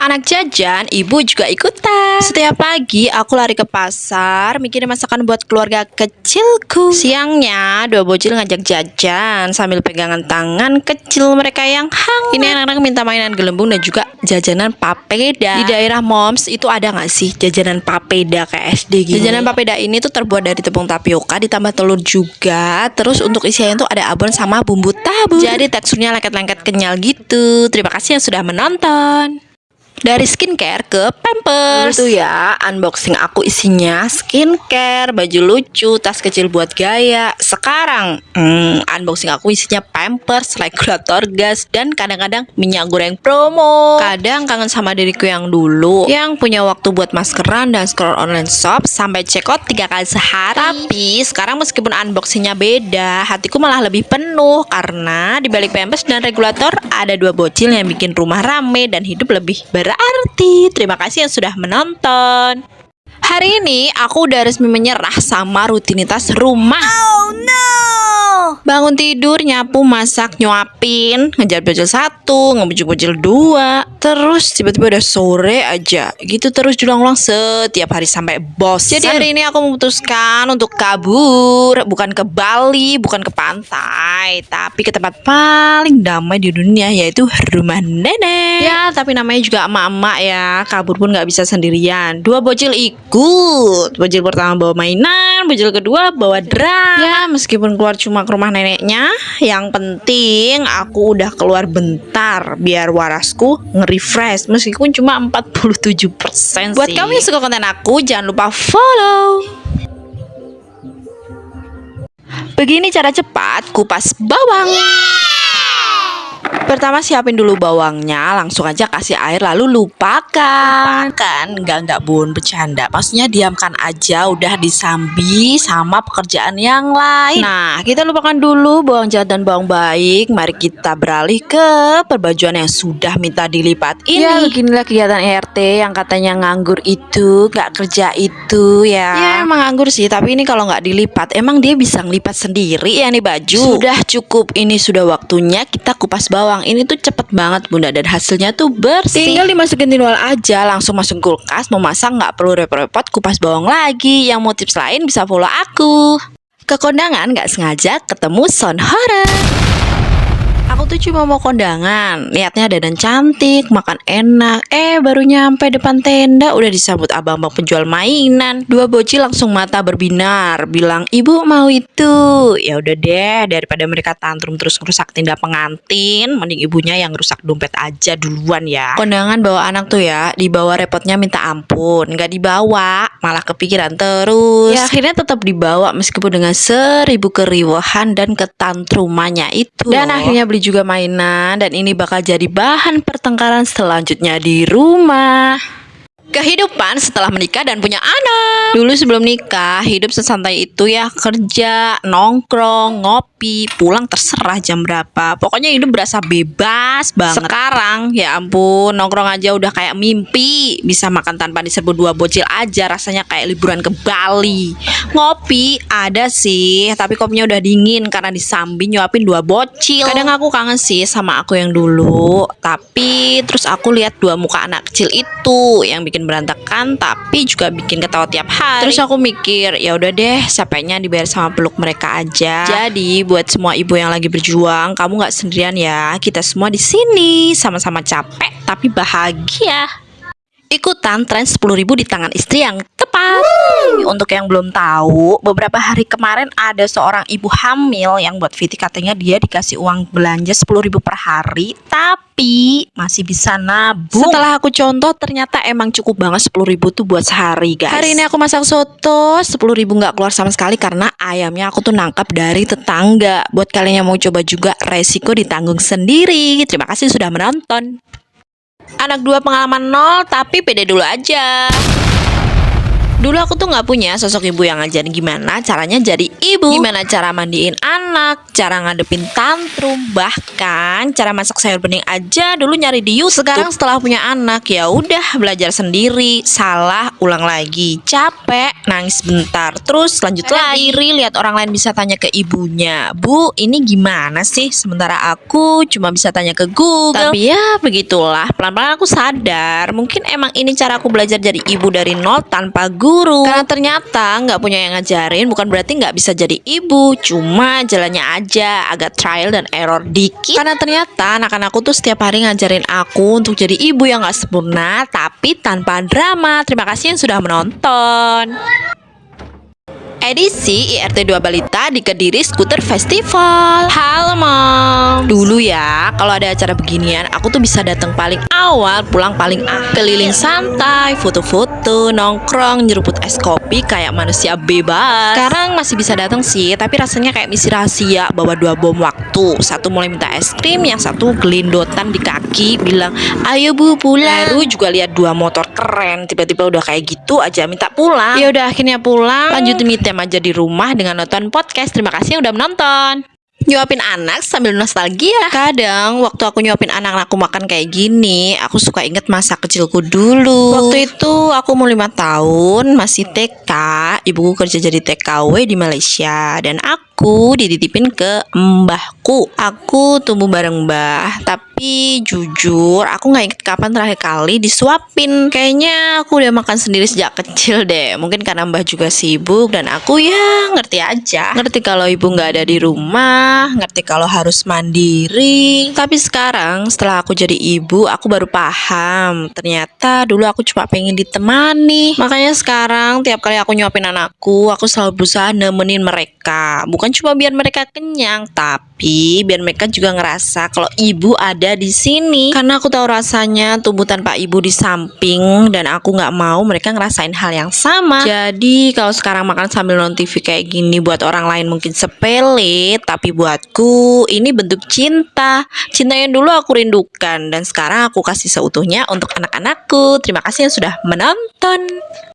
Anak jajan, ibu juga ikutan. Setiap pagi aku lari ke pasar, mikirin masakan buat keluarga kecilku. Siangnya, dua bocil ngajak jajan sambil pegangan tangan kecil mereka yang hangat. Ini anak-anak minta mainan gelembung dan juga jajanan papeda. Di daerah Moms itu ada nggak sih jajanan papeda kayak SD gitu? Jajanan papeda ini tuh terbuat dari tepung tapioka ditambah telur juga. Terus untuk isiannya tuh ada abon sama bumbu tabur. Jadi teksturnya lengket-lengket kenyal gitu. Terima kasih yang sudah menonton. Dari skincare ke pampers. Itu ya, unboxing aku isinya skincare, baju lucu, tas kecil buat gaya. Sekarang unboxing aku isinya pampers, regulator gas, dan kadang-kadang minyak goreng promo. Kadang kangen sama diriku yang dulu, yang punya waktu buat maskeran dan scroll online shop sampai check out 3 kali sehari. Tapi sekarang meskipun unboxingnya beda, hatiku malah lebih penuh karena di balik pampers dan regulator ada dua bocil yang bikin rumah rame dan hidup lebih berarti. Terima kasih yang sudah menonton. Hari ini aku udah resmi menyerah sama rutinitas rumah. Oh no! Bangun tidur, nyapu, masak, nyuapin, ngejar bocil 1, ngebujuk bocil 2, terus tiba-tiba udah sore aja. Gitu terus diulang-ulang setiap hari sampai bosan. Jadi hari ini aku memutuskan untuk kabur, bukan ke Bali, bukan ke pantai, tapi ke tempat paling damai di dunia, yaitu rumah nenek. Ya, tapi namanya juga emak-emak ya. Kabur pun nggak bisa sendirian. Dua bocil ikut. Bocil pertama bawa mainan, bocil kedua bawa drum. Ya, meskipun keluar cuma ke rumah neneknya, yang penting aku udah keluar bentar biar warasku nge-refresh. Meskipun cuma 47% sih. Buat kamu yang suka konten aku, jangan lupa follow. Begini cara cepat kupas bawang. Pertama siapin dulu bawangnya, langsung aja kasih air lalu lupakan. Enggak bun, bercanda. Maksudnya diamkan aja, udah disambi sama pekerjaan yang lain. Nah, kita lupakan dulu bawang jahat dan bawang baik. Mari kita beralih ke perbajuan yang sudah minta dilipat ini. Ya, beginilah kegiatan RT yang katanya nganggur itu, gak kerja itu ya. Ya emang nganggur sih, tapi ini kalau gak dilipat, emang dia bisa ngelipat sendiri ya nih baju. Sudah cukup, ini sudah waktunya kita kupas bawang. Ini tuh cepet banget bunda dan hasilnya tuh bersih. Tinggal dimasukin tinola aja, langsung masuk kulkas. Mau masak nggak perlu repot-repot kupas bawang lagi. Yang mau tips lain bisa follow aku. Ke kondangan nggak sengaja ketemu sound horror. Aku tuh cuma mau kondangan, lihatnya dandan cantik, makan enak. Baru nyampe depan tenda udah disambut abang-abang penjual mainan. Dua bocil langsung mata berbinar, bilang ibu mau itu. Ya udah deh, daripada mereka tantrum terus ngerusak tenda pengantin, mending ibunya yang rusak dompet aja duluan ya. Kondangan bawa anak tuh ya, dibawa repotnya minta ampun, nggak dibawa, malah kepikiran terus. Ya akhirnya tetap dibawa meskipun dengan 1000 keriuhan dan ketantrumannya itu. Dan akhirnya beli juga mainan dan ini bakal jadi bahan pertengkaran selanjutnya di rumah. Kehidupan setelah menikah dan punya anak. Dulu sebelum nikah, hidup sesantai itu ya, kerja, nongkrong, ngopi, pulang terserah jam berapa. Pokoknya hidup berasa bebas banget. Sekarang, ya ampun, nongkrong aja udah kayak mimpi. Bisa makan tanpa diserbu dua bocil aja, rasanya kayak liburan ke Bali. Ngopi ada sih, tapi kopinya udah dingin karena disambi nyuapin dua bocil. Kadang aku kangen sih sama aku yang dulu. Tapi terus aku lihat dua muka anak kecil itu yang bikin berantakan tapi juga bikin ketawa tiap hari. Terus aku mikir, ya udah deh, capeknya dibayar sama peluk mereka aja. Jadi buat semua ibu yang lagi berjuang, kamu nggak sendirian ya. Kita semua di sini sama-sama capek tapi bahagia. Ikutan tren 10.000 di tangan istri yang tepat. Untuk yang belum tahu, beberapa hari kemarin ada seorang ibu hamil yang buat Viti katanya dia dikasih uang belanja 10.000 per hari, tapi masih bisa nabung. Setelah aku contoh, ternyata emang cukup banget 10.000 tuh buat sehari guys. Hari ini aku masak soto, 10.000 nggak keluar sama sekali karena ayamnya aku tuh nangkap dari tetangga. Buat kalian yang mau coba juga, resiko ditanggung sendiri. Terima kasih sudah menonton. Anak 2 pengalaman 0 tapi pede dulu aja. Dulu aku tuh nggak punya sosok ibu yang ngajarin gimana caranya jadi ibu, gimana cara mandiin anak, cara ngadepin tantrum, bahkan cara masak sayur bening aja dulu nyari di YouTube. Sekarang setelah punya anak ya udah belajar sendiri, salah ulang lagi, capek nangis bentar, terus lanjut lagi. Iri lihat orang lain bisa tanya ke ibunya, Bu ini gimana sih? Sementara aku cuma bisa tanya ke Google. Tapi ya begitulah, pelan-pelan aku sadar mungkin emang ini cara aku belajar jadi ibu dari nol tanpa guru. Karena ternyata nggak punya yang ngajarin bukan berarti nggak bisa jadi ibu, cuma jalannya aja agak trial dan error dikit. Karena ternyata anak-anakku tuh setiap hari ngajarin aku untuk jadi ibu yang nggak sempurna tapi tanpa drama. Terima kasih yang sudah menonton. Edisi IRT 2 Balita di Kediri Skuter Festival. Halo Mom. Dulu ya, kalau ada acara beginian, aku tuh bisa datang paling awal, pulang paling akhir. Keliling santai, foto-foto, nongkrong, nyeruput es kopi kayak manusia bebas. Sekarang masih bisa datang sih, tapi rasanya kayak misi rahasia bawa 2 bom waktu. Satu mulai minta es krim, yang satu gelindotan di kaki bilang, "Ayo Bu pulang." Baru juga lihat 2 motor keren, tiba-tiba udah kayak gitu aja minta pulang. Ya udah akhirnya pulang, lanjutin me time aja di rumah dengan nonton podcast. Terima kasih yang udah menonton. Nyuapin anak sambil nostalgia. Kadang waktu aku nyuapin anak-anakku makan kayak gini, aku suka inget masa kecilku dulu. Waktu itu aku mau 5 tahun, masih TK. Ibuku kerja jadi TKW di Malaysia dan aku dititipin ke mbahku. Aku tumbuh bareng mbah, tapi jujur aku nggak inget kapan terakhir kali disuapin. Kayaknya aku udah makan sendiri sejak kecil deh. Mungkin karena mbah juga sibuk dan aku ya ngerti aja. Ngerti kalau ibu nggak ada di rumah, ngerti kalau harus mandiri. Tapi sekarang setelah aku jadi ibu, aku baru paham. Ternyata dulu aku cuma pengen ditemani. Makanya sekarang tiap kali aku nyuapin anakku, aku selalu berusaha nemenin mereka. Bukan cuma biar mereka kenyang, tapi biar mereka juga ngerasa kalau ibu ada di sini. Karena aku tahu rasanya tumbuh tanpa ibu di samping dan aku nggak mau mereka ngerasain hal yang sama. Jadi kalau sekarang makan sambil nonton TV kayak gini buat orang lain mungkin sepele, tapi buatku ini bentuk cinta. Cinta yang dulu aku rindukan dan sekarang aku kasih seutuhnya untuk anak-anakku. Terima kasih yang sudah menonton.